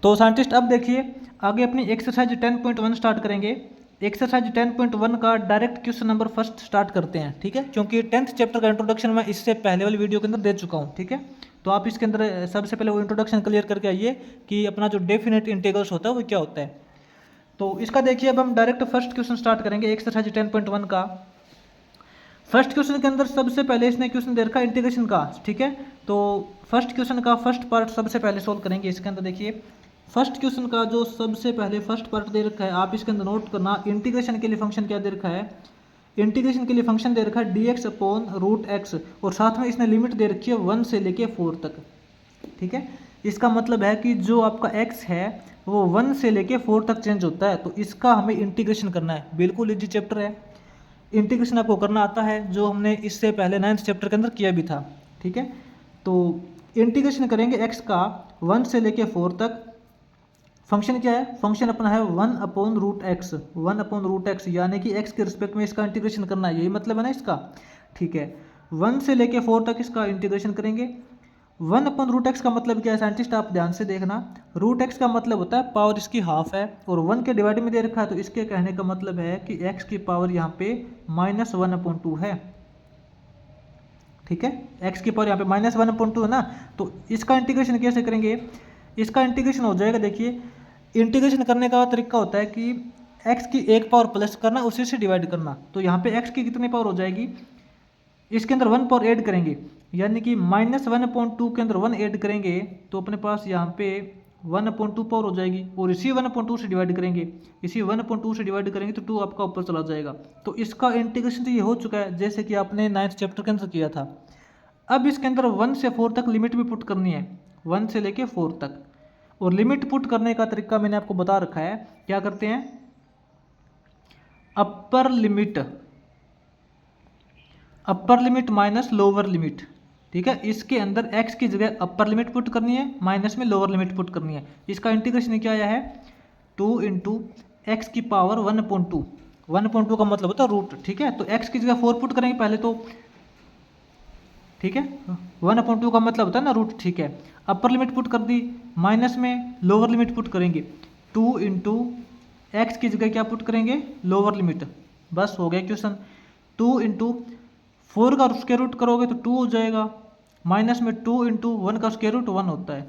तो साइंटिस्ट अब देखिए आगे अपनी एक्सरसाइज 10.1 स्टार्ट करेंगे। एक्सरसाइज 10.1 का direct question number first start करते हैं, ठीक है, क्योंकि 10th चैप्टर का इंट्रोडक्शन मैं इससे पहले वाली वीडियो के अंदर दे चुका हूँ, ठीक है। तो आप इसके अंदर सबसे पहले वो इंट्रोडक्शन क्लियर करके आइए कि अपना जो डेफिनेट इंटीग्रल्स होता है वो क्या होता है। तो इसका देखिए अब हम डायरेक्ट फर्स्ट क्वेश्चन स्टार्ट करेंगे एक्सरसाइज 10.1 का। फर्स्ट क्वेश्चन के अंदर सबसे पहले इसने क्वेश्चन दे रखा है इंटीग्रेशन का, ठीक है। तो फर्स्ट क्वेश्चन का फर्स्ट पार्ट सबसे पहले सोल्व करेंगे। इसके अंदर देखिए फर्स्ट क्वेश्चन का जो सबसे पहले फर्स्ट पार्ट दे रखा है, आप इसके अंदर नोट करना इंटीग्रेशन के लिए फंक्शन क्या दे रखा है। इंटीग्रेशन के लिए फंक्शन दे रखा है dx अपॉन रूट एक्स, और साथ में इसने लिमिट दे रखी है 1 से लेके 4 तक, ठीक है। इसका मतलब है कि जो आपका x है वो 1 से लेके 4 तक चेंज होता है, तो इसका हमें इंटीग्रेशन करना है। बिल्कुल इजी चैप्टर है, इंटीग्रेशन आपको करना आता है, जो हमने इससे पहले 9th चैप्टर के अंदर किया भी था, ठीक है। तो इंटीग्रेशन करेंगे x का 1 से लेके 4 तक। फंक्शन क्या है, फंक्शन अपना है 1 upon root x, 1 upon root x, यानी कि x के रिस्पेक्ट में इसका इंटीग्रेशन करना है, यही मतलब है ना इसका, ठीक है। 1 से लेके 4 तक इसका इंटीग्रेशन करेंगे। 1 अपॉन रूट एक्स का मतलब क्या है साइंटिस्ट, आप ध्यान से देखना। रूट एक्स का मतलब होता है पावर इसकी हाफ है, और 1 के डिवाइड में दे रखा है, तो इसके कहने का मतलब है कि x की पावर यहाँ पे -1/2 है, ठीक है। x की पावर यहाँ पे -1/2 है ना। तो इसका इंटीग्रेशन कैसे करेंगे, इसका इंटीग्रेशन हो जाएगा, देखिए इंटीग्रेशन करने का तरीका होता है कि x की एक पावर प्लस करना, उसी से डिवाइड करना। तो यहाँ पे x की कितनी पावर हो जाएगी, इसके अंदर 1 पावर ऐड करेंगे, यानी कि -1/2 के अंदर 1 ऐड करेंगे, तो अपने पास यहाँ पे 1/2 पावर हो जाएगी, और इसी 1/2 से डिवाइड करेंगे, इसी 1/2 से डिवाइड करेंगे तो 2 आपका ऊपर चला जाएगा। तो इसका इंटीग्रेशन तो ये हो चुका है जैसे कि आपने 9th चैप्टर के अंदर किया था। अब इसके अंदर 1 से 4 तक लिमिट भी पुट करनी है, 1 से लेके 4 तक। और लिमिट पुट करने का तरीका मैंने आपको बता रखा है, क्या करते हैं, upper limit minus lower limit, ठीक है। इसके अंदर x की जगह अपर लिमिट पुट करनी है, माइनस में लोअर लिमिट पुट करनी है। इसका इंटीग्रेशन क्या आया है, 2 इंटू एक्स की पावर 1/2, 1/2 का मतलब होता है रूट, ठीक है। तो x की जगह 4 पुट करेंगे पहले तो, ठीक है, 1/2 का मतलब होता है ना रूट, ठीक है। अपर लिमिट पुट कर दी, माइनस में लोअर लिमिट पुट करेंगे, 2 इंटू एक्स की जगह क्या पुट करेंगे, लोअर लिमिट, बस हो गया क्वेश्चन। 2 इंटू 4 का स्क्वायर रूट करोगे तो 2 हो जाएगा, माइनस में 2 इंटू 1 का स्क्वायर रूट 1 होता है,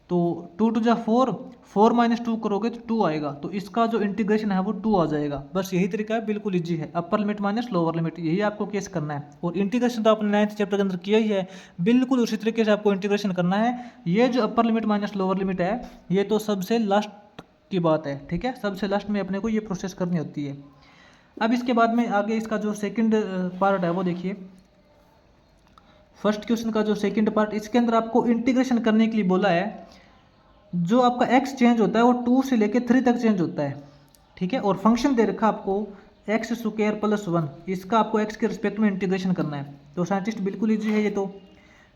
तो 2 टू जा 4, 4 माइनस 2 करोगे तो 2 आएगा, तो इसका जो इंटीग्रेशन है वो 2 आ जाएगा। बस यही तरीका है, बिल्कुल इजी है, upper limit minus lower limit, यही आपको केस करना है। और इंटीग्रेशन तो आपने 9th चैप्टर के अंदर किया ही है, बिल्कुल उसी तरीके से आपको इंटीग्रेशन करना है। ये जो upper limit minus lower limit है, ये तो सबसे लास्ट की बात है, ठीक है, सबसे लास्ट में अपने को ये प्रोसेस करनी होती है। अब इसके बाद में आगे इसका जो सेकंड पार्ट है वो देखिए, फर्स्ट क्वेश्चन का जो सेकंड पार्ट, इसके अंदर आपको इंटीग्रेशन करने के लिए बोला है, जो आपका x चेंज होता है वो 2 से लेके 3 तक चेंज होता है, ठीक है। और फंक्शन दे रखा आपको x स्क्वायर प्लस 1, इसका आपको x के रिस्पेक्ट में इंटीग्रेशन करना है। तो साइंटिस्ट बिल्कुल ईजी है ये तो,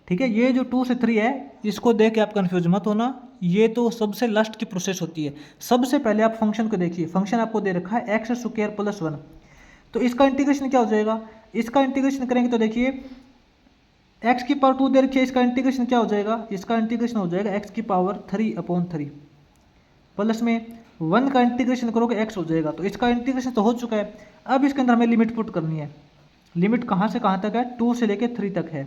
ठीक है। ये जो 2 से 3 है, इसको देख के आप कंफ्यूज मत होना, ये तो सबसे लास्ट की प्रोसेस होती है। सबसे पहले आप फंक्शन को देखिए, फंक्शन आपको दे रखा है x स्क्वायर प्लस 1, तो इसका इंटीग्रेशन क्या हो जाएगा, इसका इंटीग्रेशन करेंगे तो देखिए x की पावर 2 दे रखी है, इसका इंटीग्रेशन क्या हो जाएगा, इसका इंटीग्रेशन हो जाएगा x की पावर 3/3, प्लस में 1 का इंटीग्रेशन करोगे x हो जाएगा। तो इसका इंटीग्रेशन तो हो चुका है, अब इसके अंदर हमें लिमिट पुट करनी है। लिमिट कहाँ से कहाँ तक है, 2 से लेके 3 तक है।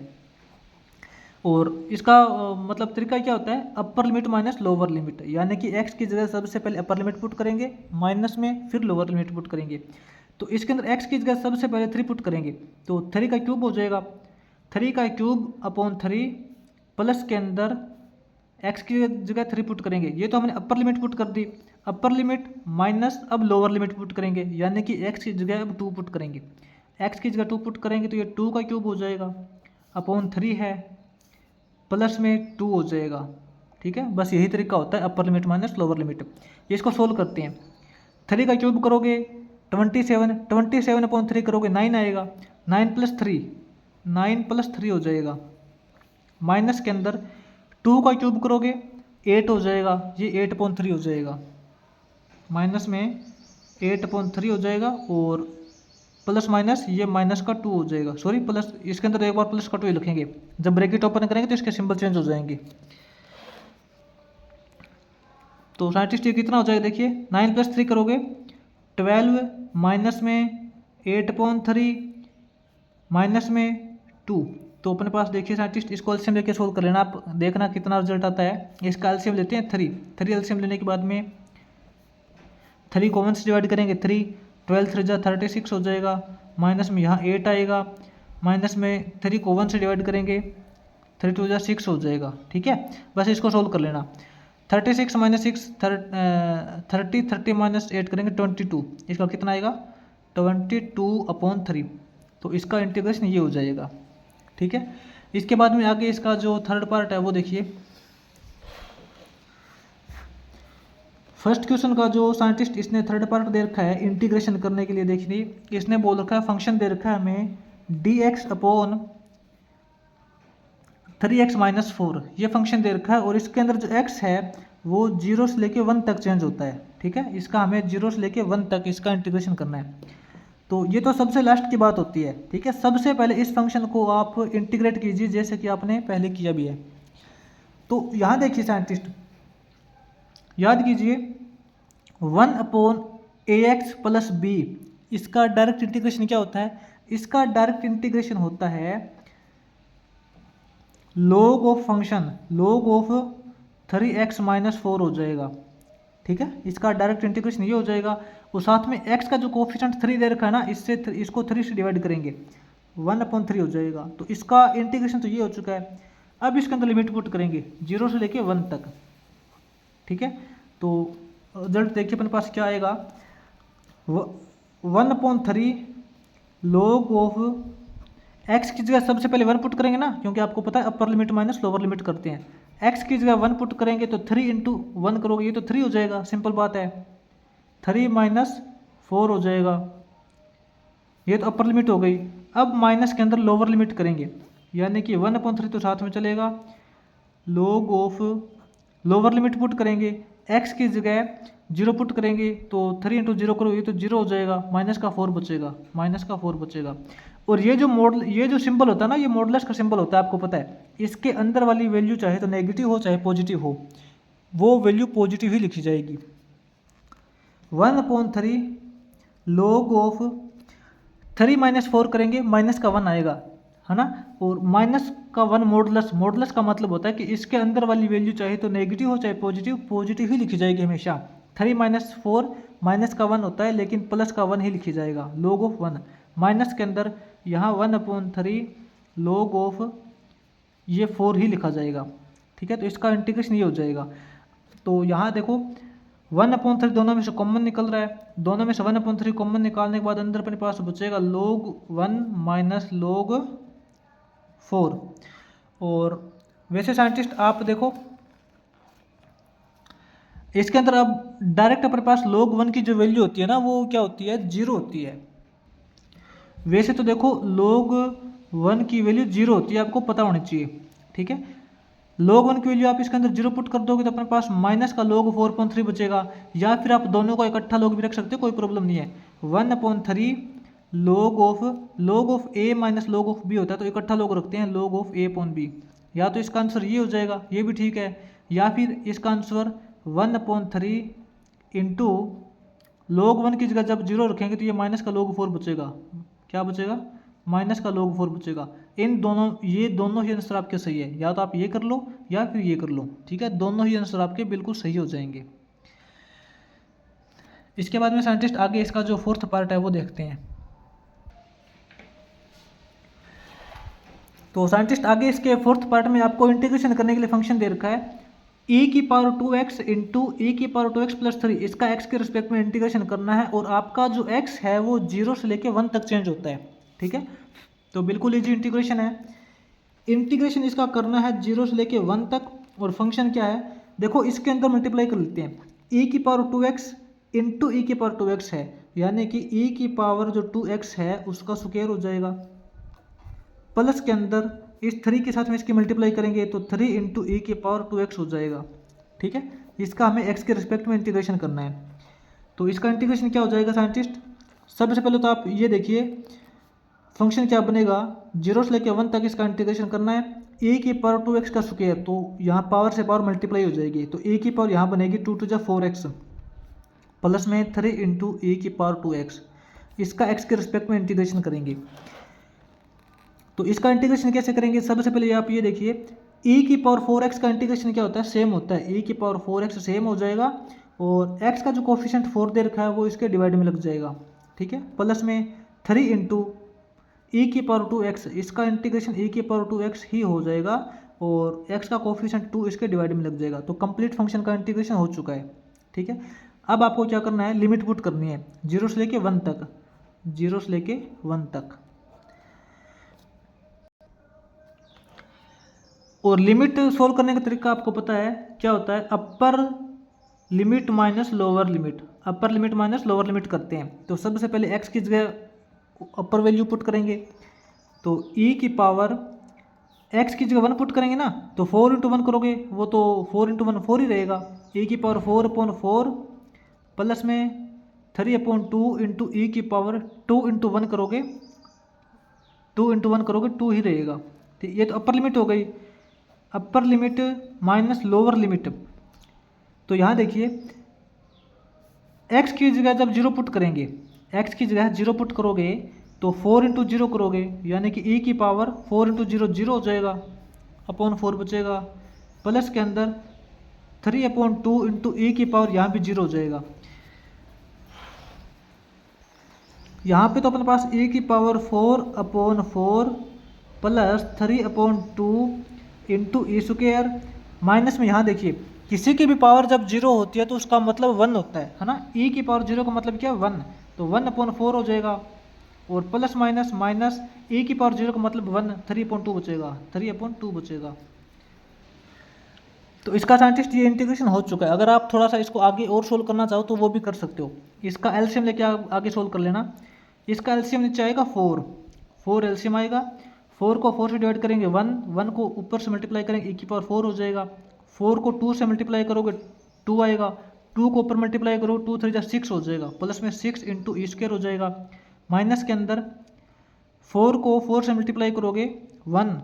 और इसका मतलब तरीका क्या होता है, upper limit minus lower limit, यानी कि x की जगह सबसे पहले अपर लिमिट पुट करेंगे, माइनस में फिर लोअर लिमिट पुट करेंगे। तो इसके अंदर x की जगह सबसे पहले 3 पुट करेंगे, तो 3 का क्यूब हो जाएगा, 3 का क्यूब अपॉन 3, प्लस के अंदर x की जगह 3 पुट करेंगे, ये तो हमने अपर लिमिट पुट कर दी, अपर लिमिट माइनस अब लोअर लिमिट पुट करेंगे, यानी कि x की जगह अब 2 पुट करेंगे, x की जगह 2 पुट करेंगे तो ये 2 का क्यूब हो जाएगा, अपॉन 3 है, प्लस में 2 हो जाएगा, ठीक है। बस यही तरीका होता है upper limit minus lower limit. ये इसको सोल्व करते हैं, 3 का क्यूब करोगे 27, 27/3 करोगे 9 आएगा, 9 + 3, 9 + 3 हो जाएगा, माइनस के अंदर 2 का क्यूब करोगे 8 हो जाएगा, ये 8/3 हो जाएगा, माइनस में 8/3 हो जाएगा, और प्लस माइनस ये माइनस का 2 हो जाएगा, सॉरी प्लस, इसके अंदर एक बार प्लस का 2 ही लिखेंगे, जब ब्रैकेट ओपन करेंगे तो इसके सिंबल चेंज हो जाएंगे। तो साइंटिस्ट ये कितना हो जाएगा देखिए, 9+3 करोगे 12 माइनस में 8/3 माइनस में 2। तो अपने पास देखिए साइंटिस्ट इसको एलसीएम लेके सोल्व कर लेना, आप देखना कितना रिजल्ट आता है। इसका एलसीएम लेते हैं 3 एलसीएम लेने के बाद में 3 कॉमन से डिवाइड करेंगे 3, 12 3 36 हो जाएगा, माइनस में यहाँ 8 आएगा, माइनस में 3 कॉमन से डिवाइड करेंगे 3 2 6 हो जाएगा। ठीक है, बस इसको सोल्व कर लेना। 36 माइनस 6 30 माइनस 8 करेंगे 22, इसका कितना आएगा 22/3। तो इसका इंटीग्रेशन ये हो जाएगा। ठीक है, इसके बाद में आगे इसका जो थर्ड पार्ट है वो देखिए। फर्स्ट क्वेश्चन का जो साइंटिस्ट इसने थर्ड पार्ट दे रखा है इंटीग्रेशन करने के लिए, देखिए इसने बोल रखा है फंक्शन दे रखा है हमें dx/3x-4 ये फंक्शन दे रखा है, और इसके अंदर जो x है वो 0 से लेके 1 तक चेंज होता है। ठीक है, इसका हमें 0 से लेके 1 तक इसका इंटीग्रेशन करना है। तो ये तो सबसे लास्ट की बात होती है। ठीक है, सबसे पहले इस फंक्शन को आप इंटीग्रेट कीजिए जैसे कि आपने पहले किया भी है। तो यहाँ देखिए साइंटिस्ट याद कीजिए 1/ax + b, इसका डायरेक्ट इंटीग्रेशन क्या होता है, इसका डायरेक्ट इंटीग्रेशन होता है log of function log of 3x-4 हो जाएगा। ठीक है, इसका डायरेक्ट इंटीग्रेशन ये हो जाएगा, और साथ में x का जो कोफिशिएंट 3 दे रखा है ना, इससे इसको 3 से डिवाइड करेंगे 1/3 हो जाएगा। तो इसका इंटीग्रेशन तो ये हो चुका है। अब इसके अंदर लिमिट पुट करेंगे 0 से लेके 1 तक। ठीक है, तो रिजल्ट देखिए अपने पास क्या आएगा, 1/3 log ऑफ x की जगह सबसे पहले 1 पुट करेंगे ना, क्योंकि आपको पता है upper limit minus lower limit करते हैं। x की जगह 1 पुट करेंगे तो 3 × 1 करोगे, ये तो 3 हो जाएगा, सिंपल बात है। 3 - 4 हो जाएगा, ये तो अपर लिमिट हो गई। अब माइनस के अंदर लोअर लिमिट करेंगे, यानी कि 1/3 तो साथ में चलेगा, log of lower limit put करेंगे, x की जगह 0 पुट करेंगे तो 3 × 0 करो, ये तो 0 हो जाएगा, माइनस का 4 बचेगा। और ये जो सिंबल होता है ना, ये मॉडुलस का सिंबल होता है, आपको पता है। इसके अंदर वाली वैल्यू चाहे तो नेगेटिव हो चाहे पॉजिटिव हो, वो वैल्यू पॉजिटिव ही लिखी जाएगी। 1/3 log ऑफ 3 - 4 करेंगे, माइनस का 1 आएगा, है ना, और माइनस का 1 मॉडुलस का मतलब होता है कि इसके अंदर वाली वैल्यू चाहे तो नेगेटिव हो चाहे पॉजिटिव ही लिखी जाएगी हमेशा। 3 - 4 माइनस का 1 होता है, लेकिन प्लस का 1 ही लिखी जाएगा, log ऑफ 1। माइनस के अंदर यहाँ 1/3 log ऑफ ये 4 ही लिखा जाएगा। ठीक है, तो इसका इंटीग्रेशन ये हो जाएगा। तो यहाँ देखो 1/3 दोनों में से कॉमन निकल रहा है, दोनों में से 1/3 कॉमन निकालने के बाद अंदर अपने पास बचेगा log 1 - log 4। और वैसे साइंटिस्ट आप देखो इसके अंदर अब डायरेक्ट अपने पास log 1 की जो वैल्यू होती है ना, वो क्या होती है, 0 होती है। वैसे तो देखो log 1 की वैल्यू 0 होती है, आपको पता होनी चाहिए। ठीक है, log 1 की वैल्यू आप इसके अंदर 0 पुट कर दोगे तो अपने पास माइनस का log 4/3 बचेगा, या फिर आप दोनों को इकट्ठा log भी रख सकते हो, कोई प्रॉब्लम नहीं है। 1/3 log of a minus log of b होता है, तो इकट्ठा log रखते हैं log ऑफ a/b। या तो इसका आंसर ये हो जाएगा, ये भी ठीक है, या फिर इसका आंसर 1/3 इंटू log 1 की जगह जब 0 रखेंगे तो ये माइनस का log 4 बचेगा। क्या बचेगा, माइनस का log 4 बचेगा। ये दोनों ही आंसर आपके सही है, या तो आप ये कर लो या फिर ये कर लो। ठीक है, दोनों ही आंसर आपके बिल्कुल सही हो जाएंगे। इसके बाद में साइंटिस्ट आगे इसका जो फोर्थ पार्ट है वो देखते हैं। तो साइंटिस्ट आगे इसके फोर्थ पार्ट में आपको इंटीग्रेशन करने के लिए फंक्शन दे रखा है e⁻²x इंटू e⁻²x + 3, इसका x के रिस्पेक्ट में इंटीग्रेशन करना है, और आपका जो x है वो 0 से लेके 1 तक चेंज होता है। ठीक है, तो बिल्कुल इजी इंटीग्रेशन है। इंटीग्रेशन इसका करना है 0 से लेके 1 तक, और फंक्शन क्या है देखो, इसके अंदर मल्टीप्लाई कर लेते हैं। e⁻²x इंटू e⁻²x है, यानी कि जो 2x है उसका स्क्वायर हो जाएगा, प्लस के अंदर इस 3 के साथ में इसकी मल्टीप्लाई करेंगे तो 3 × e⁻²x हो जाएगा। ठीक है, इसका हमें x के रिस्पेक्ट में इंटीग्रेशन करना है। तो इसका इंटीग्रेशन क्या हो जाएगा साइंटिस्ट, सबसे पहले तो आप ये देखिए फंक्शन क्या बनेगा, 0 से लेकर 1 तक इसका इंटीग्रेशन करना है। ए की पावर 2x का स्क्वायर, तो यहाँ पावर से पावर मल्टीप्लाई हो जाएगी, तो ए की पावर यहाँ बनेगी 2 टू 4x प्लस में 3 इंटू ए की पावर 2x। इसका x के रिस्पेक्ट में इंटीग्रेशन करेंगे। तो इसका इंटीग्रेशन कैसे करेंगे, सबसे पहले आप ये देखिए e की पावर 4x का इंटीग्रेशन क्या होता है, सेम होता है, e की पावर 4x सेम हो जाएगा और x का जो कोफिशिएंट 4 दे रखा है वो इसके डिवाइड में लग जाएगा, ठीक है, प्लस में 3 इंटू ई की पावर 2x, इसका इंटीग्रेशन e की पावर 2x ही हो जाएगा और x का कोफिशिएंट 2 इसके डिवाइड में लग जाएगा। तो कंप्लीट फंक्शन का इंटीग्रेशन हो चुका है, ठीक है। अब आपको क्या करना है, लिमिट पुट करनी है 0 से लेके 1 तक, 0 से लेके 1 तक। और लिमिट सोल्व करने का तरीका आपको पता है क्या होता है, upper limit minus lower limit, upper limit minus lower limit करते हैं। तो सबसे पहले x की जगह अपर वैल्यू पुट करेंगे, तो e की पावर x की जगह 1 पुट करेंगे ना, तो 4 इंटू 1 करोगे, वो तो 4 इंटू 1 4 ही रहेगा, e की पावर 4/4 प्लस में 3/2 इंटू ई की पावर 2 इंटू 1 करोगे, 2 इंटू 1 करोगे 2 ही रहेगा, ठीक। ये तो अपर लिमिट हो गई, upper limit minus lower limit. तो यहाँ देखिए x की जगह जब 0 पुट करेंगे, x की जगह 0 पुट करोगे तो 4 इंटू 0 करोगे, यानी कि e की पावर 4 इंटू 0 0 हो जाएगा, अपॉन 4 बचेगा, प्लस के अंदर 3/2 इंटू ई की पावर यहाँ भी 0 हो जाएगा। यहाँ पे तो अपने पास e की power 4/4 plus 3/2 into E square, minus में यहाँ देखिए किसी की भी पावर जब 0 होती है तो उसका मतलब 1 होता है ना, e की पावर 0 का मतलब क्या है 1, तो 1/4 हो जाएगा, और प्लस माइनस माइनस e की पावर 0 का मतलब 1, 3/2 बचेगा, 3/2 बचेगा। तो इसका साइंटिस्ट ये इंटीग्रेशन हो चुका है। अगर आप थोड़ा सा इसको आगे और सोल्व करना चाहो तो वो भी कर सकते हो, इसका एलसीएम लेके आगे सोल्व कर लेना। इसका एलसीएम नीचे आएगा 4 एलसीएम आएगा, 4 को 4 से डिवाइड करेंगे 1 को ऊपर से मल्टीप्लाई करेंगे e की पावर 4 हो जाएगा, 4 को 2 से मल्टीप्लाई करोगे 2 आएगा, 2 को ऊपर मल्टीप्लाई करो 2 3 6 हो जाएगा, प्लस में 6 इंटू ई स्क्वायर हो जाएगा, माइनस के अंदर 4 को 4 से मल्टीप्लाई करोगे 1,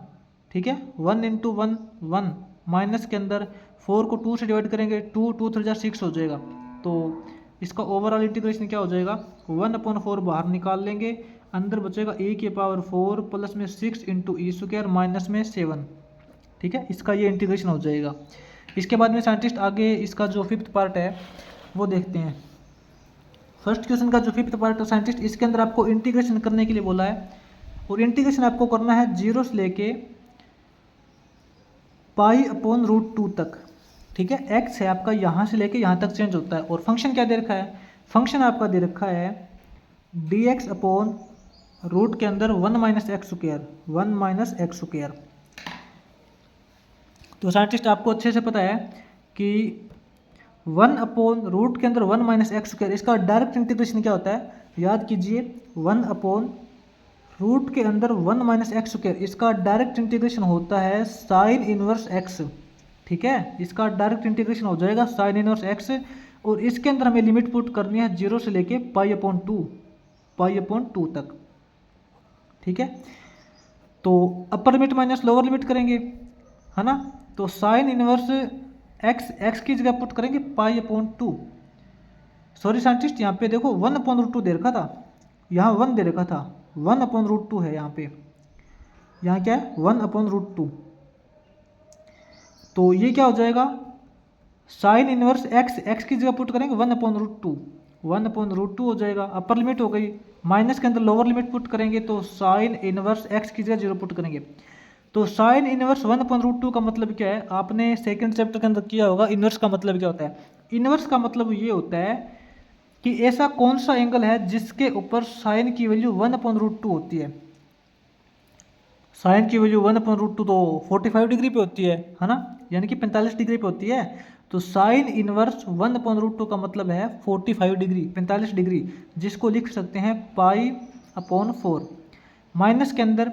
ठीक है, 1 इंटू 1 1, माइनस के अंदर 4 को 2 से डिवाइड करेंगे 2 2 3 6 हो जाएगा। तो इसका ओवरऑल इंटीग्रेशन क्या हो जाएगा, 1/4 बाहर निकाल लेंगे, अंदर बचेगा e की पावर 4 प्लस में 6 इंटू ई स्क्वायर माइनस में 7, ठीक है, इसका ये इंटीग्रेशन हो जाएगा। इसके बाद में साइंटिस्ट आगे इसका जो 5th पार्ट है वो देखते हैं। फर्स्ट क्वेश्चन का जो 5th पार्ट है साइंटिस्ट, इसके अंदर आपको इंटीग्रेशन करने के लिए बोला है, और इंटीग्रेशन आपको करना है 0 से लेके π/√2 तक, ठीक है। x है आपका यहाँ से लेके यहाँ तक चेंज होता है, और फंक्शन क्या दे रखा है, फंक्शन आपका दे रखा है dx अपॉन रूट के अंदर 1 - x², 1 - x²। तो साइंटिस्ट आपको अच्छे से पता है कि 1/रूट के अंदर 1 - x², इसका डायरेक्ट इंटीग्रेशन क्या होता है, याद कीजिए 1/रूट के अंदर 1 - x², इसका डायरेक्ट इंटीग्रेशन होता है साइन इनवर्स x, ठीक है, इसका डायरेक्ट इंटीग्रेशन हो जाएगा साइन इनवर्स x, और इसके अंदर हमें लिमिट पुट करनी है 0 से लेके π/2 तक, ठीक है। तो upper limit minus lower limit करेंगे, है ना, तो साइन इनवर्स x की जगह पुट करेंगे π/2। सॉरी साइंटिस्ट यहाँ पे देखो 1/√2 दे रखा था, यहाँ 1 दे रखा था, 1/√2 है यहाँ पे, यहाँ क्या है 1/√2। तो ये क्या हो जाएगा, साइन इनवर्स x की जगह पुट करेंगे 1/√2, 1/√2 हो जाएगा, अपर लिमिट हो गई, माइनस के अंदर लोअर लिमिट पुट करेंगे तो साइन इनवर्स x की जगह 0 पुट करेंगे। तो साइन इनवर्स 1/√2 का मतलब क्या है, आपने सेकंड चैप्टर के अंदर किया होगा, इनवर्स का मतलब क्या होता है। इनवर्स का मतलब ये होता है कि ऐसा कौन सा एंगल है जिसके ऊपर साइन की वैल्यू 1/√2 होती है। साइन की वैल्यू 1/√2 तो 45 डिग्री पे होती है ना, यानी कि 45 डिग्री पे होती है। तो साइन इनवर्स 1/√2 का मतलब है 45 डिग्री, 45 डिग्री, जिसको लिख सकते हैं π/4। माइनस के अंदर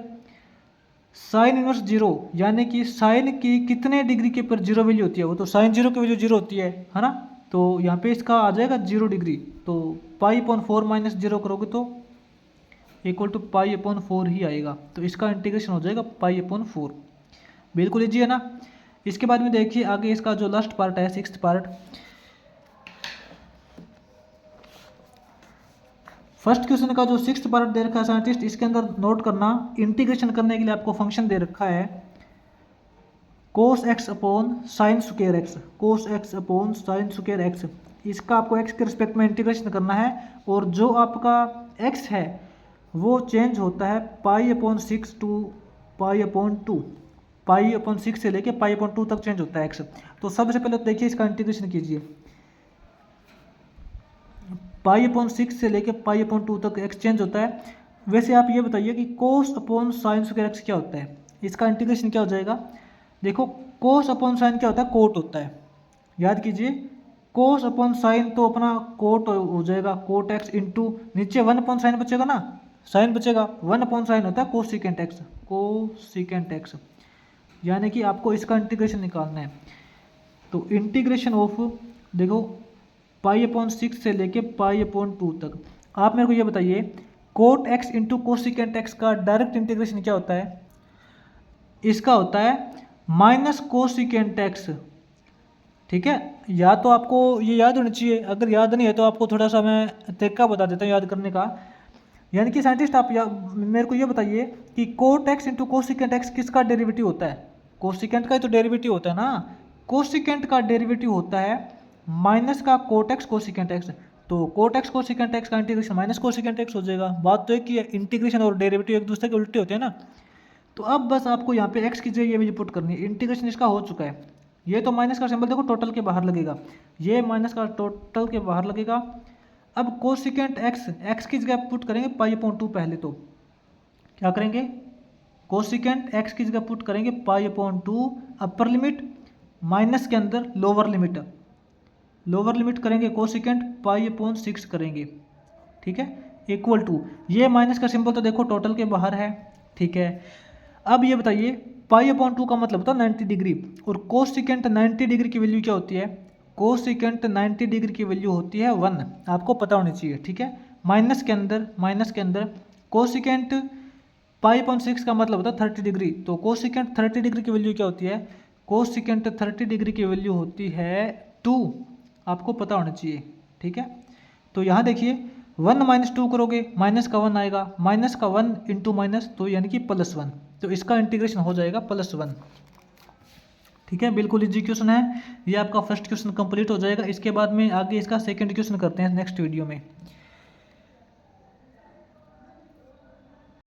साइन इनवर्स 0, यानी कि साइन की कितने डिग्री के ऊपर 0 वैल्यू होती है, वो तो साइन 0 की वैल्यू 0 होती है ना, तो यहाँ पे इसका आ जाएगा 0 डिग्री, तो π/4 माइनस 0 करोगे तो इक्वल टू π/4 ही आएगा, तो इसका इंटीग्रेशन हो जाएगा π/4। बिल्कुल ईजी है ना। इसके बाद में देखिए आगे इसका जो लास्ट पार्ट है, सिक्स्थ पार्ट। फर्स्ट क्वेश्चन का जो सिक्स्थ पार्ट दे रखा है साइंटिस्ट, इसके अंदर नोट करना, इंटीग्रेशन करने के लिए आपको फंक्शन दे रखा है cos x upon sine square x, cos x upon sine square x. इसका आपको एक्स के रिस्पेक्ट में इंटीग्रेशन करना है, और जो आपका एक्स है वो चेंज होता है pi upon 6 to pi upon 2, pi upon 6 से लेके पाई अपॉन 2 तक चेंज होता है एक्स। तो सबसे पहले तो देखिए इसका इंटीग्रेशन कीजिए, पाई अपॉन 6 से लेके पाई अपॉन 2 तक एक्स चेंज होता है। वैसे आप ये बताइए कि कोस अपॉन साइन स्क्वायर एक्स क्या होता है, इसका इंटीग्रेशन क्या हो जाएगा। देखो कोस अपॉन साइन क्या होता है, कोट होता है, याद कीजिए। कोस अपॉन साइन तो अपना कोट हो जाएगा, कोट एक्स इंटू नीचे 1 अपॉन साइन बचेगा ना, साइन बचेगा, 1 अपॉन साइन होता है कोसिकेंट एक्स, कोसिकेंट एक्स। यानी कि आपको इसका इंटीग्रेशन निकालना है। तो इंटीग्रेशन ऑफ देखो पाई अपॉन 6 से लेके पाई अपॉन 2 तक। आप मेरे को ये बताइए cot x into cosecant x का डायरेक्ट इंटीग्रेशन क्या होता है, इसका होता है माइनस कोसिकेंट एक्स। ठीक है, या तो आपको ये याद होनी चाहिए, अगर याद नहीं है तो आपको थोड़ा सा मैं तरीका बता देता हूँ याद करने का। यानी कि साइंटिस्ट आप मेरे को ये बताइए कि cot x into cosecant x किसका डेरिवेटिव होता है, कोसिकेंट का ही तो डेरिवेटिव होता है ना। कोसिकेंट का डेरिवेटिव होता है माइनस का कोट एक्स कोसिकेंट एक्स। तो कोट एक्स कोसिकेंट एक्स का इंटीग्रेशन माइनस कोसिकेंट एक्स हो जाएगा। बात तो एक ही है, इंटीग्रेशन और डेरिवेटिव एक दूसरे के उल्टे होते हैं ना। तो अब बस आपको यहाँ पे एक्स की जगह ये भी पुट करनी है, इंटीग्रेशन इसका हो चुका है। ये तो माइनस का सिंबल देखो टोटल के बाहर लगेगा, ये माइनस का टोटल के बाहर लगेगा। अब कोसिकेंट एक्स, एक्स की जगह पुट करेंगे पाई अपॉन 2, पहले तो क्या करेंगे कोसिकेंट एक्स की जगह पुट करेंगे पाई अपॉन 2, अपर लिमिट माइनस के अंदर लोअर लिमिट, लोअर लिमिट करेंगे कोसिकेंट पाई अपॉन 6 करेंगे, ठीक है, इक्वल टू ये माइनस का सिंबल तो देखो टोटल के बाहर है, ठीक है। अब ये बताइए पाई अपॉन 2 का मतलब होता है 90 डिग्री, और कोसिकेंट 90 डिग्री की वैल्यू क्या होती है, कोसिकेंट 90 डिग्री की वैल्यू होती है 1, आपको पता होनी चाहिए, ठीक है। माइनस के अंदर कोसिकेंट पाई अपॉन 6 का मतलब होता है 30 डिग्री, तो कोसिकेंट 30 डिग्री की वैल्यू क्या होती है, कोसिकेंट 30 डिग्री की वैल्यू होती है 2, आपको पता होना चाहिए, ठीक है। तो यहाँ देखिए 1 माइनस 2 करोगे माइनस का 1 आएगा, माइनस का 1 इंटू माइनस तो यानी कि +1, तो इसका इंटीग्रेशन हो जाएगा +1, ठीक है। बिल्कुल इजी क्वेश्चन है ये, आपका फर्स्ट क्वेश्चन कंप्लीट हो जाएगा। इसके बाद में आगे इसका सेकंड क्वेश्चन करते हैं नेक्स्ट वीडियो में।